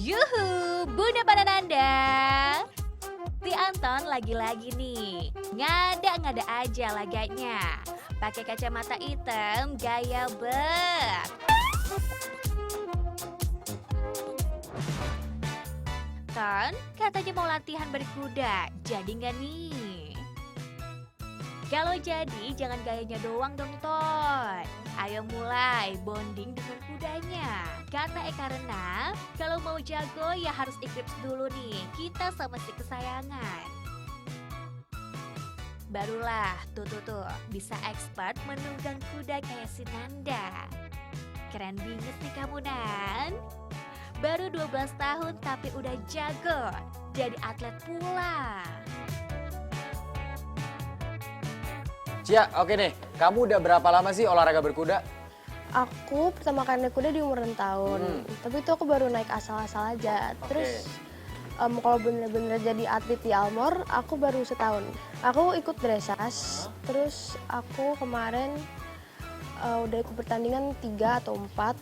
Yuhu, Bunda Banananda. Si Anton lagi-lagi nih, ngada-ngada aja laganya. Pakai kacamata hitam, gaya bet. Ton, katanya mau latihan berkuda, jadi nggak nih? Kalau jadi, jangan gayanya doang dong, Ton. Ayo mulai bonding dengan kudanya. Karena kalau mau jago ya harus iklips dulu nih. Kita sama si kesayangan. Barulah tuh bisa expert menunggang kuda kayak si Nanda. Keren bingit nih kamu, Nan. Baru 12 tahun tapi udah jago. Jadi atlet pula. Cia, oke nih. Kamu udah berapa lama sih olahraga berkuda? Aku pertama kali naik kuda di umur 6 tahun. Tapi itu aku baru naik asal-asal aja. Terus kalau bener-bener jadi atlet di Almor, aku baru setahun. Aku ikut dressage, terus aku kemarin udah ikut pertandingan 3 atau 4.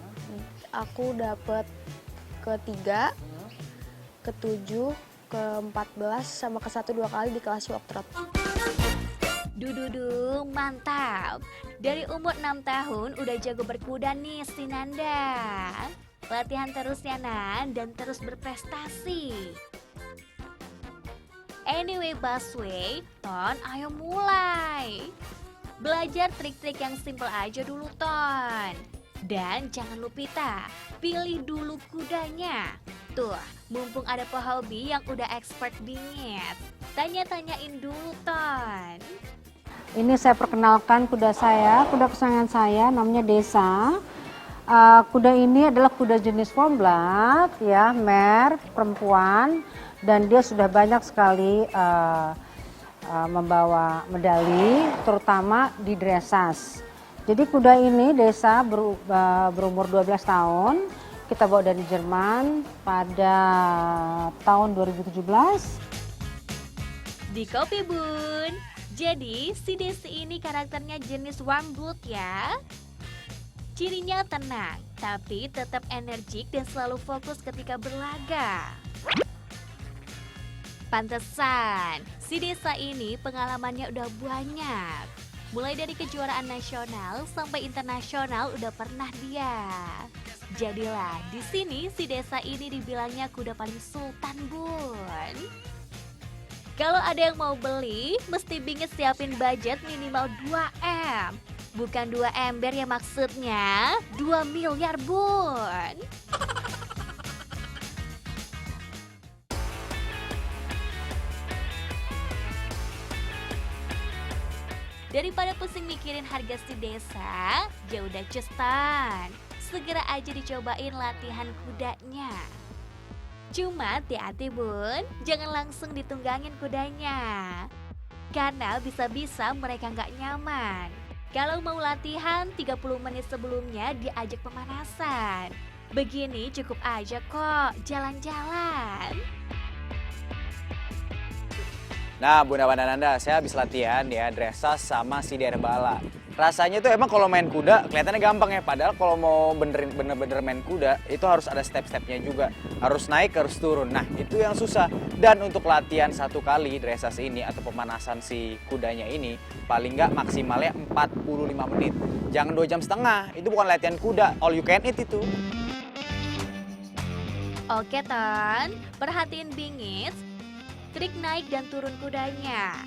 Aku dapet ke-3, ke-7, ke-14, sama ke-1 2 kali di kelas walk trot. Dududu, mantap. Dari umur 6 tahun udah jago berkuda nih si Nanda. Latihan terus ya Nan dan terus berprestasi. Anyway Busway, Ton ayo mulai. Belajar trik-trik yang simple aja dulu Ton. Dan jangan lupita, pilih dulu kudanya. Tuh, mumpung ada pehobi yang udah expert bingit. Tanya-tanyain dulu Ton. Ini saya perkenalkan kuda saya, kuda kesayangan saya namanya Desa. Kuda ini adalah kuda jenis Fomblat, ya, mare, perempuan, dan dia sudah banyak sekali membawa medali, terutama di dressage. Jadi kuda ini Desa berumur 12 tahun, kita bawa dari Jerman pada tahun 2017. Di Kopi Bun. Jadi, si Desi ini karakternya jenis warmblood ya. Cirinya tenang, tapi tetap energik dan selalu fokus ketika berlaga. Pantesan, si Desa ini pengalamannya udah banyak. Mulai dari kejuaraan nasional sampai internasional udah pernah dia. Jadilah di sini si Desa ini dibilangnya kuda paling sultan Bun. Kalau ada yang mau beli, mesti bingit siapin budget minimal 2M. Bukan 2 ember ya maksudnya, 2 miliar Bun. Daripada pusing mikirin harga si Desa, ya udah custan. Segera aja dicobain latihan kudanya. Cuma hati-hati Bun, jangan langsung ditunggangin kudanya. Karena bisa-bisa mereka nggak nyaman. Kalau mau latihan 30 menit sebelumnya diajak pemanasan. Begini cukup aja kok, jalan-jalan. Nah, Bunda Banananda, saya habis latihan ya dressage sama si Derbala. Rasanya tuh emang kalau main kuda kelihatannya gampang ya, padahal kalau mau bener-bener main kuda itu harus ada step-stepnya juga. Harus naik, harus turun. Nah, itu yang susah. Dan untuk latihan 1 kali dressage ini atau pemanasan si kudanya ini paling nggak maksimalnya 45 menit. Jangan 2,5 jam. Itu bukan latihan kuda, all you can eat itu. Oke Ton, perhatiin bingit, trik naik dan turun kudanya.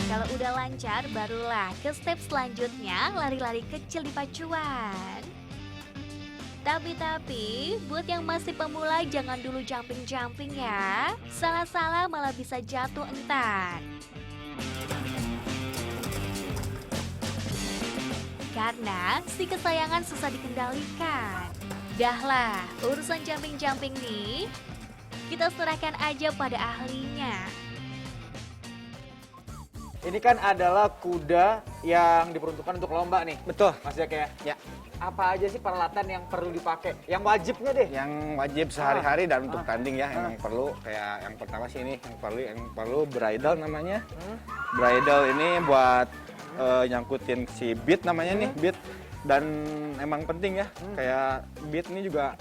Kalau udah lancar, barulah ke step selanjutnya, lari-lari kecil di pacuan. Tapi, buat yang masih pemula jangan dulu jumping-jumping ya. Salah-salah malah bisa jatuh entar. Karena si kesayangan susah dikendalikan. Dahlah, urusan jumping-jumping nih, kita serahkan aja pada ahlinya. Ini kan adalah kuda yang diperuntukkan untuk lomba nih. Betul. Mas Jack ya? Ya. Apa aja sih peralatan yang perlu dipakai? Yang wajibnya deh. Yang wajib sehari-hari dan untuk tanding ya, yang perlu kayak yang pertama sih ini yang perlu bridle namanya. Bridle ini buat nyangkutin si bead namanya nih, bead. Dan emang penting ya, kayak bead ini juga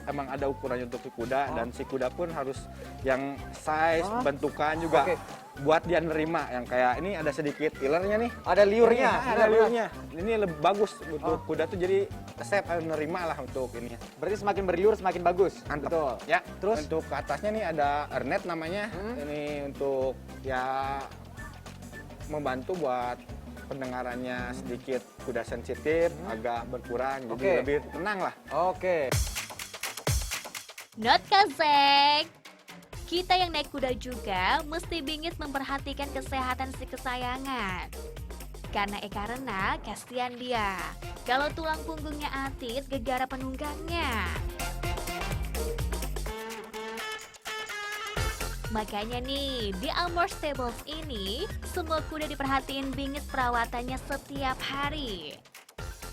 emang ada ukurannya untuk si kuda dan si kuda pun harus yang size, bentukan juga buat dia nerima. Yang kayak ini ada sedikit ilernya nih. Ada liurnya. Ada liurnya. Ini lebih bagus untuk kuda tuh jadi safe, nerima lah untuk ini. Berarti semakin berliur semakin bagus. Mantap. Betul. Ya, Terus? untuk ke atasnya nih ada earnet namanya. Ini untuk ya membantu buat pendengarannya sedikit kuda sensitif, agak berkurang, jadi lebih tenang lah. Oke. Not Kazek. Kita yang naik kuda juga mesti bingit memperhatikan kesehatan si kesayangan. Karena kasihan dia. Kalau tulang punggungnya atit gegara penunggangnya. Makanya nih, di Almor Stables ini, semua kuda diperhatiin bingit perawatannya setiap hari.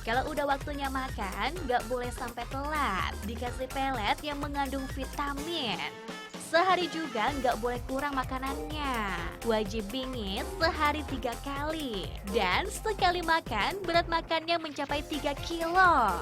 Kalau udah waktunya makan, nggak boleh sampai telat. Dikasih pelet yang mengandung vitamin. Sehari juga nggak boleh kurang makanannya. Wajib bingit sehari 3 kali. Dan sekali makan, berat makannya mencapai 3 kilo.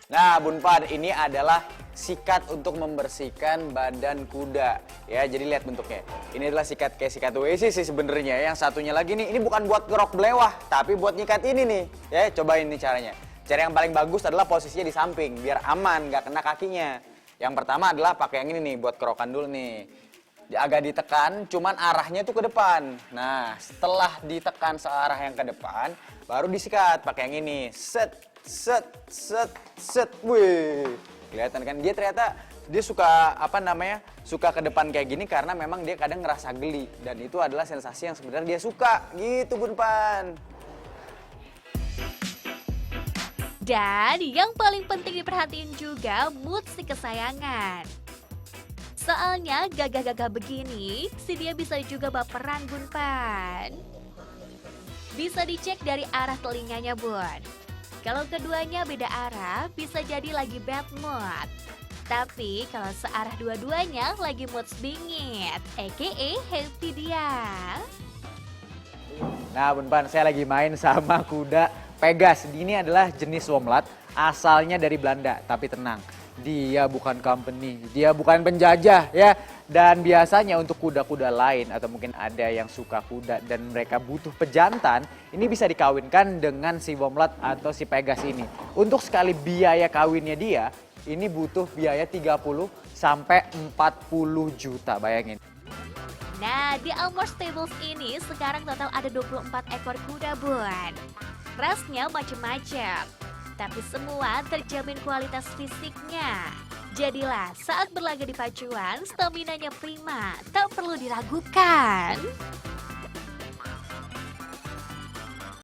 Nah, Bun Pan, ini adalah sikat untuk membersihkan badan kuda. Ya, jadi lihat bentuknya. Ini adalah sikat kayak sikat WC sih sebenarnya. Yang satunya lagi nih, ini bukan buat kerok belewah, tapi buat nyikat ini nih. Ya, cobain nih caranya. Cara yang paling bagus adalah posisinya di samping, biar aman, nggak kena kakinya. Yang pertama adalah pakai yang ini nih, buat kerokan dulu nih. Agak ditekan, cuman arahnya tuh ke depan. Nah, setelah ditekan searah yang ke depan, baru disikat pakai yang ini. Set, set, set, set. Wih, kelihatan kan? Dia ternyata dia suka suka ke depan kayak gini karena memang dia kadang ngerasa geli, dan itu adalah sensasi yang sebenarnya dia suka. Gitu, Bun Pan. Dan yang paling penting diperhatiin juga mood si kesayangan. Soalnya gagah-gagah begini, si dia bisa juga baperan, Bun Pan. Bisa dicek dari arah telinganya, Bun. Kalau keduanya beda arah, bisa jadi lagi bad mood. Tapi kalau searah dua-duanya lagi mood bingit, aka happy dia. Nah, Bun Pan, saya lagi main sama kuda Pegas. Ini adalah jenis Womlat, asalnya dari Belanda. Tapi tenang, dia bukan company, dia bukan penjajah ya. Dan biasanya untuk kuda-kuda lain atau mungkin ada yang suka kuda dan mereka butuh pejantan, ini bisa dikawinkan dengan si Womlat atau si Pegas ini. Untuk sekali biaya kawinnya dia, ini butuh biaya 30 sampai 40 juta, bayangin. Nah, di Almor Stables ini sekarang total ada 24 ekor kuda, Bun. Rasnya macam-macam, tapi semua terjamin kualitas fisiknya. Jadilah saat berlaga di pacuan, staminanya prima, tak perlu diragukan.